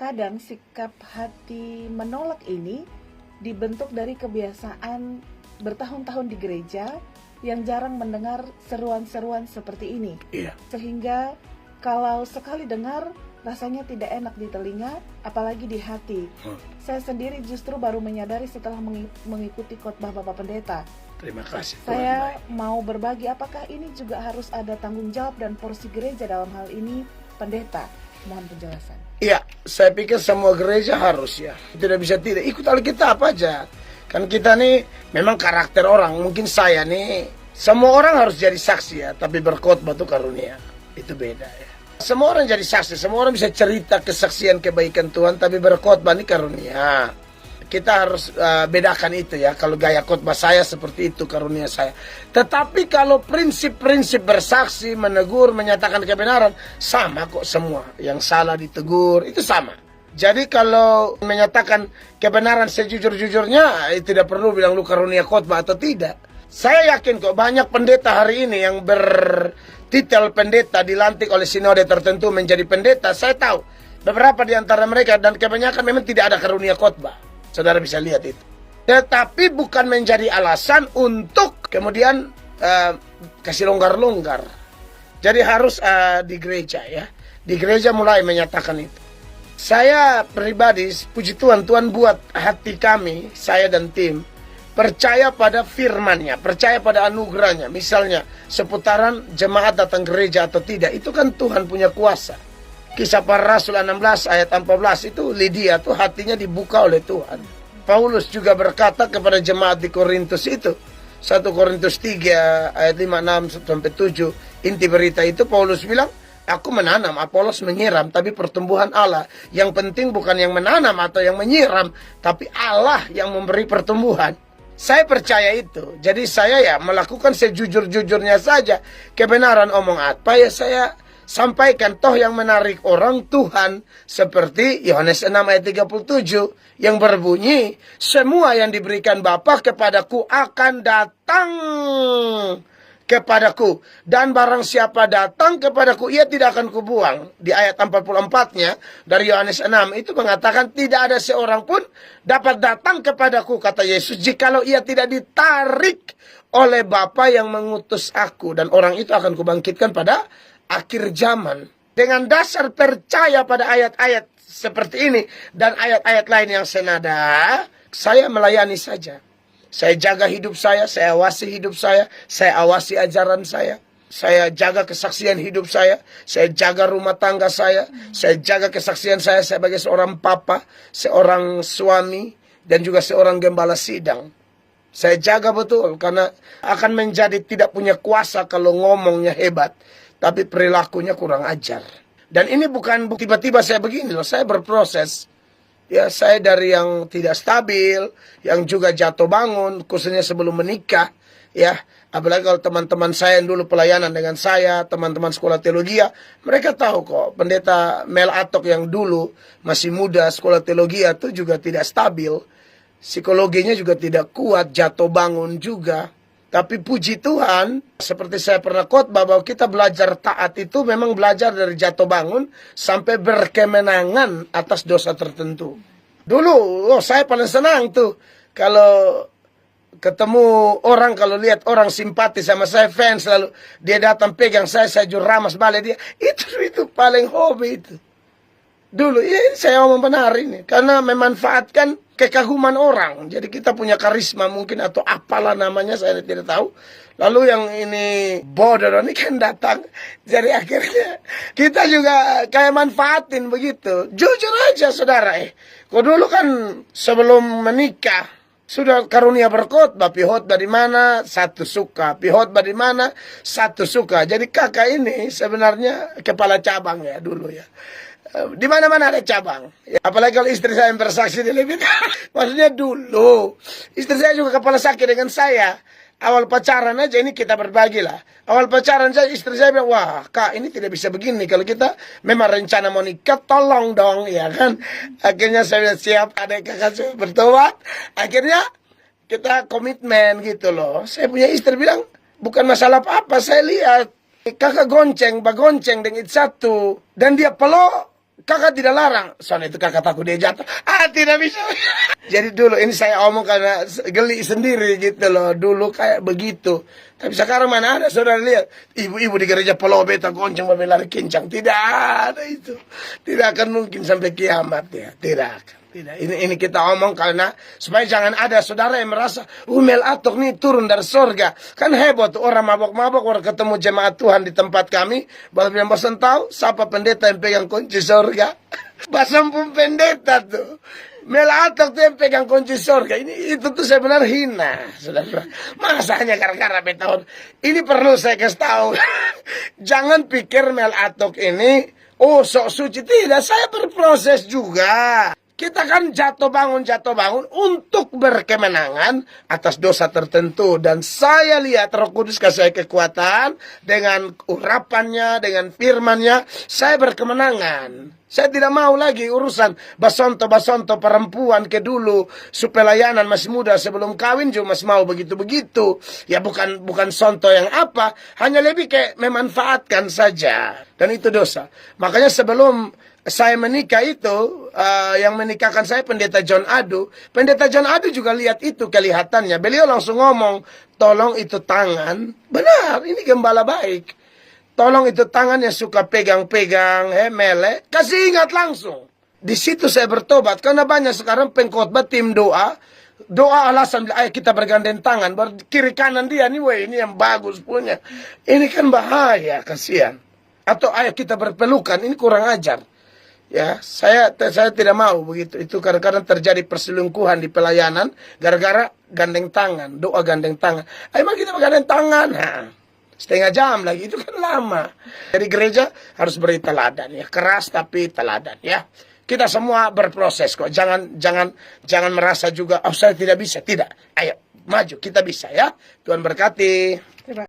Terkadang sikap hati menolak ini dibentuk dari kebiasaan bertahun-tahun di gereja yang jarang mendengar seruan-seruan seperti ini. Iya. Sehingga kalau sekali dengar rasanya tidak enak di telinga, apalagi di hati. Saya sendiri justru baru menyadari setelah mengikuti khotbah Bapak Pendeta. Terima kasih. Saya mau berbagi apakah ini juga harus ada tanggung jawab dan porsi gereja dalam hal ini, Pendeta. Mohon penjelasan. Iya, saya pikir semua gereja harus ya. Tidak bisa tidak. Ikut Alkitab aja. Kan kita nih memang karakter orang. Mungkin saya nih, semua orang harus jadi saksi ya. Tapi berkhotbah itu karunia. Itu beda ya. Semua orang jadi saksi. Semua orang bisa cerita kesaksian kebaikan Tuhan. Tapi berkhotbah ini karunia. Kita harus bedakan itu ya. Kalau gaya khotbah saya seperti itu karunia saya. Tetapi kalau prinsip-prinsip bersaksi, menegur, menyatakan kebenaran, sama kok semua. Yang salah ditegur, itu sama. Jadi kalau menyatakan kebenaran sejujur-jujurnya, tidak perlu bilang lu karunia khotbah atau tidak. Saya yakin kok banyak pendeta hari ini yang bertitel pendeta dilantik oleh sinode tertentu menjadi pendeta. Saya tahu beberapa di antara mereka dan kebanyakan memang tidak ada karunia khotbah. Saudara bisa lihat itu. Tetapi bukan menjadi alasan untuk kemudian kasih longgar-longgar. Jadi harus di gereja ya. Di gereja mulai menyatakan itu. Saya pribadi, puji Tuhan, Tuhan buat hati kami, saya dan tim, percaya pada firman-Nya, percaya pada anugerahnya. Misalnya seputaran jemaat datang gereja atau tidak, itu kan Tuhan punya kuasa. Kisah Para Rasul 16 ayat 14 itu Lydia tuh hatinya dibuka oleh Tuhan. Paulus juga berkata kepada jemaat di Korintus itu, 1 Korintus 3 ayat 5, 6 sampai 7, inti berita itu Paulus bilang, aku menanam, Apolos menyiram, tapi pertumbuhan Allah. Yang penting bukan yang menanam atau yang menyiram, tapi Allah yang memberi pertumbuhan. Saya percaya itu. Jadi saya ya melakukan sejujur-jujurnya saja. Kebenaran omong apa ya saya sampaikan. Toh yang menarik orang Tuhan seperti Yohanes 6 ayat 37 yang berbunyi, semua yang diberikan Bapa kepadaku akan datang kepadaku, dan barang siapa datang kepadaku ia tidak akan kubuang. Di ayat 44-nya dari Yohanes 6 itu mengatakan tidak ada seorang pun dapat datang kepadaku, kata Yesus, jikalau ia tidak ditarik oleh Bapa yang mengutus aku, dan orang itu akan kubangkitkan pada akhir zaman. Dengan dasar percaya pada ayat-ayat seperti ini dan ayat-ayat lain yang senada, saya melayani saja. Saya jaga hidup saya awasi hidup saya awasi ajaran saya jaga kesaksian hidup saya jaga rumah tangga saya jaga kesaksian saya sebagai seorang papa, seorang suami, dan juga seorang gembala sidang. Saya jaga betul, karena akan menjadi tidak punya kuasa kalau ngomongnya hebat, tapi perilakunya kurang ajar. Dan ini bukan tiba-tiba saya begini loh, saya berproses. Ya, saya dari yang tidak stabil, yang juga jatuh bangun, khususnya sebelum menikah. Ya, apalagi kalau teman-teman saya yang dulu pelayanan dengan saya, teman-teman sekolah teologi, mereka tahu kok, pendeta Mel Atok yang dulu masih muda sekolah teologi itu juga tidak stabil. Psikologinya juga tidak kuat, jatuh bangun juga. Tapi puji Tuhan, seperti saya pernah khotbah bahwa kita belajar taat itu memang belajar dari jatuh bangun sampai berkemenangan atas dosa tertentu. Dulu, saya paling senang tuh kalau ketemu orang, kalau lihat orang simpati sama saya, fans, lalu dia datang pegang saya jujur ramas balik dia. Itu paling hobi itu. Dulu, ya saya ngomong benar ini. Karena memanfaatkan kekaguman orang. Jadi kita punya karisma mungkin atau apalah namanya, saya tidak tahu. Lalu yang ini bodoh ini kan datang. Jadi akhirnya kita juga kayak manfaatin begitu. Jujur aja saudara. Kau dulu kan sebelum menikah sudah karunia berkhotbah. Khotbah di mana satu suka. Khotbah di mana satu suka. Jadi kakak ini sebenarnya kepala cabang ya dulu ya. Di mana-mana ada cabang. Ya, apalagi kalau istri saya yang bersaksi di lebih. Maksudnya dulu istri saya juga kepala sakit dengan saya. Awal pacaran aja ini kita berbagi lah. Awal pacaran saja istri saya bilang, wah kak ini tidak bisa begini. Kalau kita memang rencana mau nikah, tolong dong ya kan. Akhirnya saya bilang siap, ada kakak bertobat. Akhirnya kita komitmen gitu loh. Saya punya istri bilang, bukan masalah apa-apa, saya lihat kakak bagonceng dengan satu. Dan dia peluk. Kakak tidak larang. Soalnya itu kakak takut dia jatuh. Tidak bisa. Jadi dulu ini saya omong karena geli sendiri gitu loh. Dulu kayak begitu. Tapi sekarang mana ada, saudara lihat. Ibu-ibu di gereja Pelobe tak gonceng lari kencang. Tidak ada itu. Tidak akan mungkin sampai kiamat ya. Tidak akan. Tidak. Ini kita omong karena supaya jangan ada saudara yang merasa Mel Atok nih turun dari sorga. Kan heboh tuh orang mabok-mabok orang ketemu jemaat Tuhan di tempat kami. Bapak yang bosan tahu siapa pendeta yang pegang kunci sorga? Basam pun pendeta tuh. Mel Atok tuh yang pegang kunci sorga. Itu tuh sebenarnya hina, saudara. Masanya gara-gara betahun. Ini perlu saya kasih tahu. Jangan pikir Mel Atok ini sok suci. Tidak, saya berproses juga. Kita kan jatuh bangun untuk berkemenangan atas dosa tertentu. Dan saya lihat Roh Kudus kasih saya kekuatan dengan urapannya, dengan firmannya. Saya berkemenangan. Saya tidak mau lagi urusan basonto perempuan ke dulu. Supelayanan masih muda sebelum kawin juga masih mau begitu-begitu. Ya bukan sonto yang apa. Hanya lebih kayak memanfaatkan saja. Dan itu dosa. Makanya sebelum saya menikah itu, yang menikahkan saya Pendeta John Adu. Pendeta John Adu juga lihat itu kelihatannya. Beliau langsung ngomong, tolong itu tangan. Benar, ini gembala baik. Tolong itu tangan yang suka pegang-pegang, mele. Kasih ingat langsung. Di situ saya bertobat. Karena banyak sekarang pengkhotbah tim doa. Doa alasan, ayo kita bergandeng tangan. Kiri kanan dia, ini yang bagus punya. Ini kan bahaya, kasihan. Atau ayo kita berpelukan, ini kurang ajar. Ya, saya tidak mau begitu. Itu kadang-kadang terjadi perselingkuhan di pelayanan gara-gara gandeng tangan, doa gandeng tangan. Ayo mari kita bergandeng tangan. Setengah jam lagi itu kan lama. Jadi gereja harus beri teladan ya, keras tapi teladan ya. Kita semua berproses kok. Jangan merasa juga saya tidak bisa. Tidak. Ayo, maju kita bisa ya. Tuhan berkati.